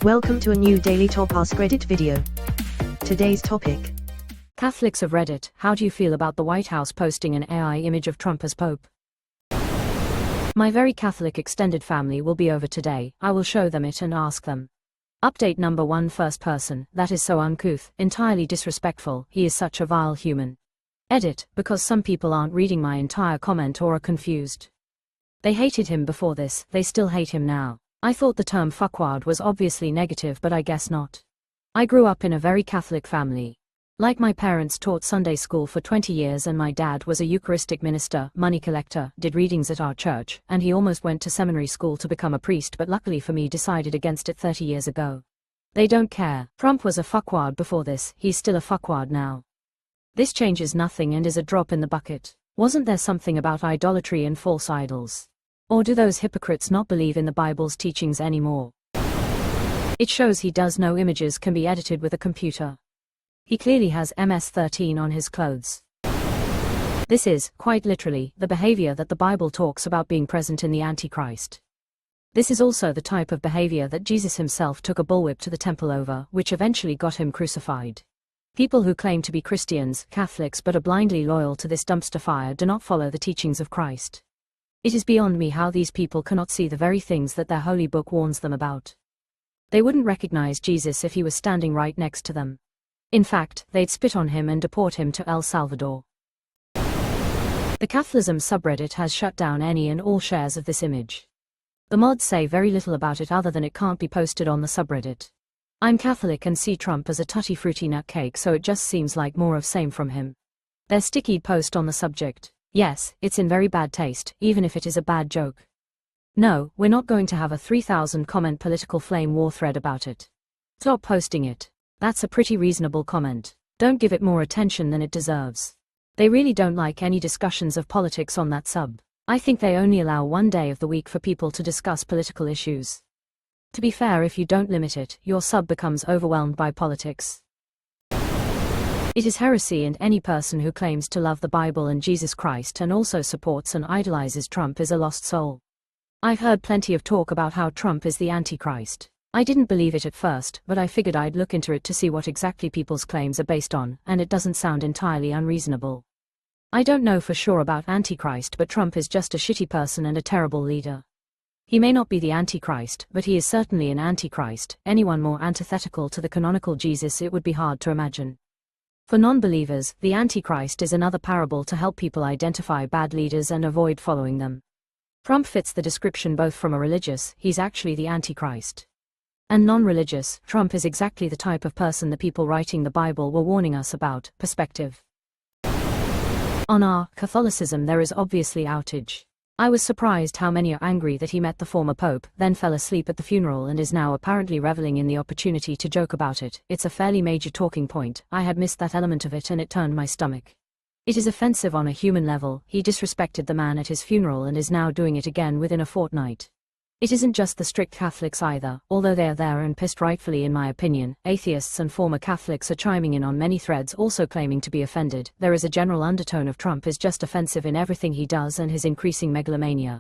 Welcome to a new daily top Askreddit video. Today's topic. Catholics of Reddit, how do you feel about the White House posting an AI image of Trump as Pope? My very Catholic extended family will be over today. I will show them it and ask them. Update number 1. First person, that is so uncouth, entirely disrespectful, he is such a vile human. Edit, because some people aren't reading my entire comment or are confused. They hated him before this, they still hate him now. I thought the term fuckwad was obviously negative, but I guess not. I grew up in a very Catholic family. Like my parents taught Sunday school for 20 years and my dad was a Eucharistic minister, money collector, did readings at our church, and he almost went to seminary school to become a priest, but luckily for me decided against it 30 years ago. They don't care. Trump was a fuckwad before this, he's still a fuckwad now. This changes nothing and is a drop in the bucket. Wasn't there something about idolatry and false idols? Or do those hypocrites not believe in the Bible's teachings anymore? It shows he does know images can be edited with a computer. He clearly has MS-13 on his clothes. This is, quite literally, the behavior that the Bible talks about being present in the Antichrist. This is also the type of behavior that Jesus himself took a bullwhip to the temple over, which eventually got him crucified. People who claim to be Christians, Catholics, but are blindly loyal to this dumpster fire do not follow the teachings of Christ. It is beyond me how these people cannot see the very things that their holy book warns them about. They wouldn't recognize Jesus if he was standing right next to them. In fact, they'd spit on him and deport him to El Salvador. The Catholicism subreddit has shut down any and all shares of this image. The mods say very little about it other than it can't be posted on the subreddit. I'm Catholic and see Trump as a tutti-frutti nutcake, so it just seems like more of same from him. Their sticky post on the subject. Yes, it's in very bad taste, even if it is a bad joke. No, we're not going to have a 3,000 comment political flame war thread about it. Stop posting it. That's a pretty reasonable comment. Don't give it more attention than it deserves. They really don't like any discussions of politics on that sub. I think they only allow one day of the week for people to discuss political issues. To be fair, if you don't limit it, your sub becomes overwhelmed by politics. It is heresy, and any person who claims to love the Bible and Jesus Christ and also supports and idolizes Trump is a lost soul. I've heard plenty of talk about how Trump is the Antichrist. I didn't believe it at first, but I figured I'd look into it to see what exactly people's claims are based on, and it doesn't sound entirely unreasonable. I don't know for sure about Antichrist, but Trump is just a shitty person and a terrible leader. He may not be the Antichrist, but he is certainly an Antichrist. Anyone more antithetical to the canonical Jesus it would be hard to imagine. For non-believers, the Antichrist is another parable to help people identify bad leaders and avoid following them. Trump fits the description both from a religious, he's actually the Antichrist, and non-religious, Trump is exactly the type of person the people writing the Bible were warning us about, perspective. On our Catholicism there is obviously outage. I was surprised how many are angry that he met the former pope, then fell asleep at the funeral and is now apparently reveling in the opportunity to joke about it. It's a fairly major talking point. I had missed that element of it and it turned my stomach. It is offensive on a human level. He disrespected the man at his funeral and is now doing it again within a fortnight. It isn't just the strict Catholics either, although they are there and pissed rightfully in my opinion. Atheists and former Catholics are chiming in on many threads also claiming to be offended. There is a general undertone of Trump is just offensive in everything he does and his increasing megalomania.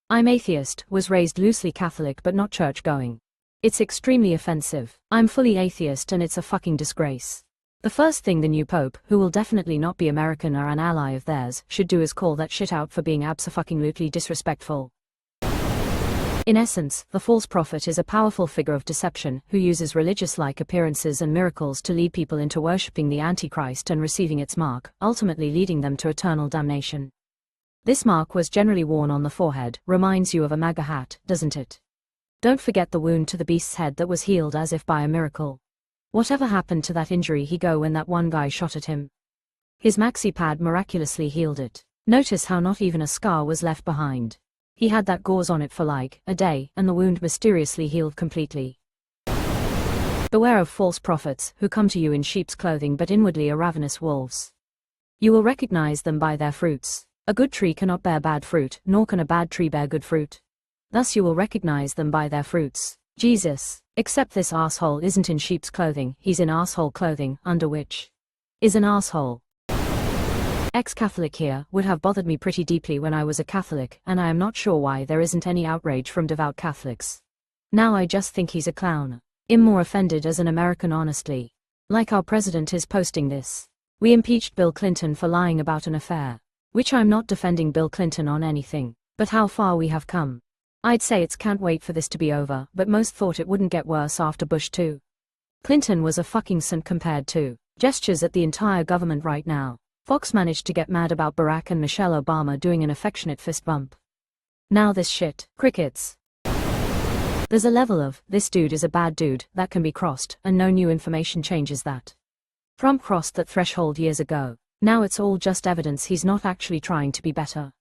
I'm atheist, was raised loosely Catholic but not church-going. It's extremely offensive. I'm fully atheist and it's a fucking disgrace. The first thing the new pope, who will definitely not be American or an ally of theirs, should do is call that shit out for being abso-fucking-lutely disrespectful. In essence, the false prophet is a powerful figure of deception, who uses religious-like appearances and miracles to lead people into worshipping the Antichrist and receiving its mark, ultimately leading them to eternal damnation. This mark was generally worn on the forehead, reminds you of a MAGA hat, doesn't it? Don't forget the wound to the beast's head that was healed as if by a miracle. Whatever happened to that injury he got when that one guy shot at him? His maxi pad miraculously healed it. Notice how not even a scar was left behind. He had that gauze on it for like a day, and the wound mysteriously healed completely. Beware of false prophets, who come to you in sheep's clothing but inwardly are ravenous wolves. You will recognize them by their fruits. A good tree cannot bear bad fruit, nor can a bad tree bear good fruit. Thus you will recognize them by their fruits. Jesus, except this asshole isn't in sheep's clothing, he's in asshole clothing, under which is an asshole. Ex-Catholic here would have bothered me pretty deeply when I was a Catholic, and I am not sure why there isn't any outrage from devout Catholics. Now I just think he's a clown. I'm more offended as an American, honestly. Like our president is posting this. We impeached Bill Clinton for lying about an affair. Which I'm not defending Bill Clinton on anything, but how far we have come. I'd say it's can't wait for this to be over, but most thought it wouldn't get worse after Bush too. Clinton was a fucking saint compared to gestures at the entire government right now. Fox managed to get mad about Barack and Michelle Obama doing an affectionate fist bump. Now this shit. Crickets. There's a level of, this dude is a bad dude, that can be crossed, and no new information changes that. Trump crossed that threshold years ago. Now it's all just evidence he's not actually trying to be better.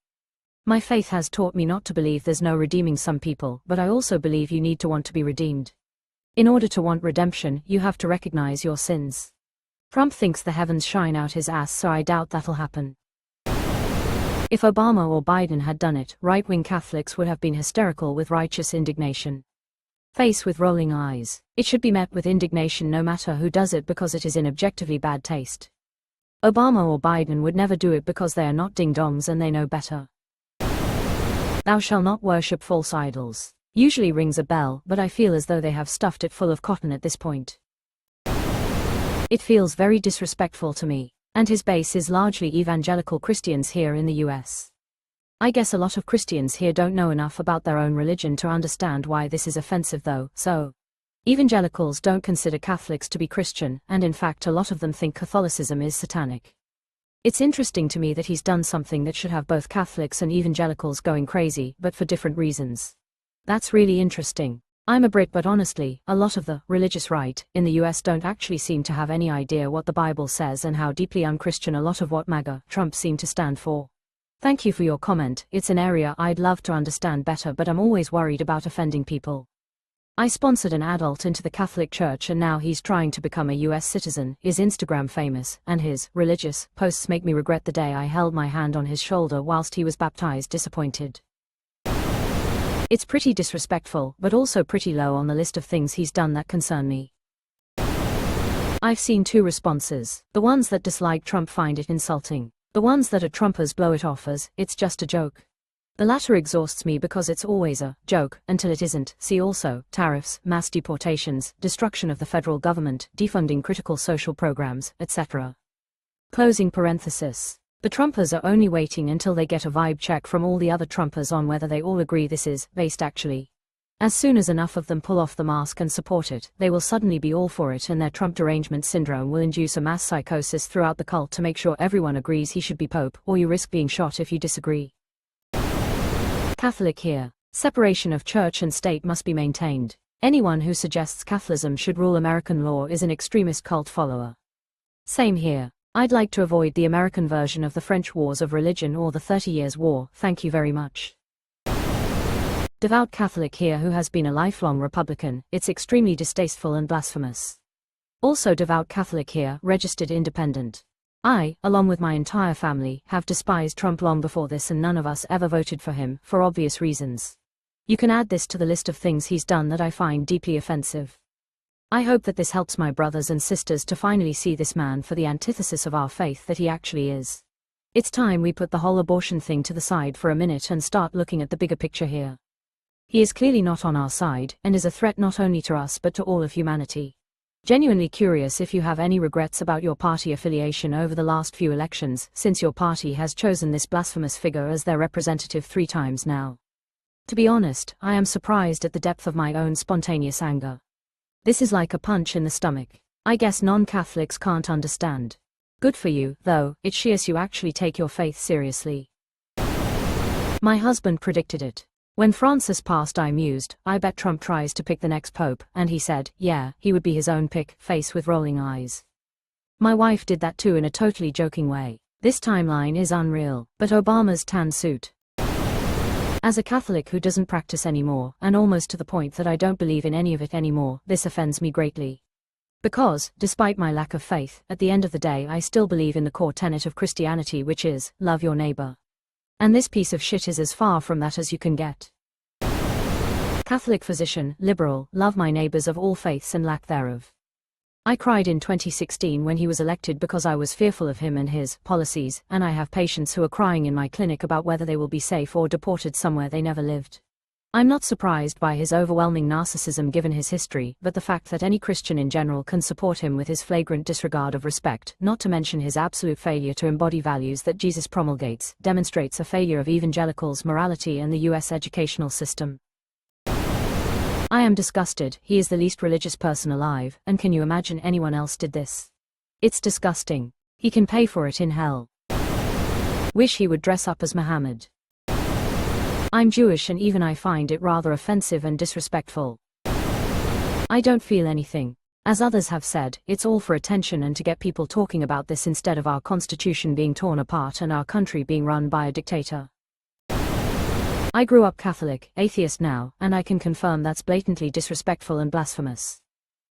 My faith has taught me not to believe there's no redeeming some people, but I also believe you need to want to be redeemed. In order to want redemption, you have to recognize your sins. Trump thinks the heavens shine out his ass, so I doubt that'll happen. If Obama or Biden had done it, right-wing Catholics would have been hysterical with righteous indignation. Face with rolling eyes. It should be met with indignation no matter who does it because it is in objectively bad taste. Obama or Biden would never do it because they are not ding-dongs and they know better. Thou shalt not worship false idols. Usually rings a bell, but I feel as though they have stuffed it full of cotton at this point. It feels very disrespectful to me, and his base is largely evangelical Christians here in the US. I guess a lot of Christians here don't know enough about their own religion to understand why this is offensive though, so. Evangelicals don't consider Catholics to be Christian, and in fact a lot of them think Catholicism is satanic. It's interesting to me that he's done something that should have both Catholics and evangelicals going crazy, but for different reasons. That's really interesting. I'm a Brit, but honestly, a lot of the religious right in the US don't actually seem to have any idea what the Bible says and how deeply unchristian a lot of what MAGA Trump seem to stand for. Thank you for your comment. It's an area I'd love to understand better, but I'm always worried about offending people. I sponsored an adult into the Catholic Church and now he's trying to become a US citizen, is Instagram famous, and his religious posts make me regret the day I held my hand on his shoulder whilst he was baptized. Disappointed. It's pretty disrespectful, but also pretty low on the list of things he's done that concern me. I've seen two responses. The ones that dislike Trump find it insulting. The ones that are Trumpers blow it off as, it's just a joke. The latter exhausts me because it's always a joke, until it isn't. See also, tariffs, mass deportations, destruction of the federal government, defunding critical social programs, etc. Closing parenthesis. The Trumpers are only waiting until they get a vibe check from all the other Trumpers on whether they all agree this is based actually. As soon as enough of them pull off the mask and support it, they will suddenly be all for it, and their Trump derangement syndrome will induce a mass psychosis throughout the cult to make sure everyone agrees he should be Pope, or you risk being shot if you disagree. Catholic here. Separation of church and state must be maintained. Anyone who suggests Catholicism should rule American law is an extremist cult follower. Same here. I'd like to avoid the American version of the French Wars of Religion or the 30 Years' War, thank you very much. Devout Catholic here who has been a lifelong Republican, it's extremely distasteful and blasphemous. Also devout Catholic here, registered independent. I, along with my entire family, have despised Trump long before this, and none of us ever voted for him, for obvious reasons. You can add this to the list of things he's done that I find deeply offensive. I hope that this helps my brothers and sisters to finally see this man for the antithesis of our faith that he actually is. It's time we put the whole abortion thing to the side for a minute and start looking at the bigger picture here. He is clearly not on our side, and is a threat not only to us but to all of humanity. Genuinely curious if you have any regrets about your party affiliation over the last few elections, since your party has chosen this blasphemous figure as their representative 3 times now. To be honest, I am surprised at the depth of my own spontaneous anger. This is like a punch in the stomach. I guess non-Catholics can't understand. Good for you, though, it shows you actually take your faith seriously. My husband predicted it. When Francis passed, I mused, I bet Trump tries to pick the next pope, and he said, yeah, he would be his own pick, face with rolling eyes. My wife did that too in a totally joking way. This timeline is unreal, but Obama's tan suit. As a Catholic who doesn't practice anymore, and almost to the point that I don't believe in any of it anymore, this offends me greatly. Because, despite my lack of faith, at the end of the day I still believe in the core tenet of Christianity, which is, love your neighbor. And this piece of shit is as far from that as you can get. Catholic physician, liberal, love my neighbors of all faiths and lack thereof. I cried in 2016 when he was elected because I was fearful of him and his policies, and I have patients who are crying in my clinic about whether they will be safe or deported somewhere they never lived. I'm not surprised by his overwhelming narcissism given his history, but the fact that any Christian in general can support him with his flagrant disregard of respect, not to mention his absolute failure to embody values that Jesus promulgates, demonstrates a failure of evangelicals' morality and the US educational system. I am disgusted. He is the least religious person alive, and can you imagine anyone else did this? It's disgusting. He can pay for it in hell. Wish he would dress up as Muhammad. I'm Jewish and even I find it rather offensive and disrespectful. I don't feel anything. As others have said, it's all for attention and to get people talking about this instead of our constitution being torn apart and our country being run by a dictator. I grew up Catholic, atheist now, and I can confirm that's blatantly disrespectful and blasphemous.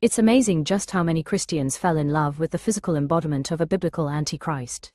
It's amazing just how many Christians fell in love with the physical embodiment of a biblical antichrist.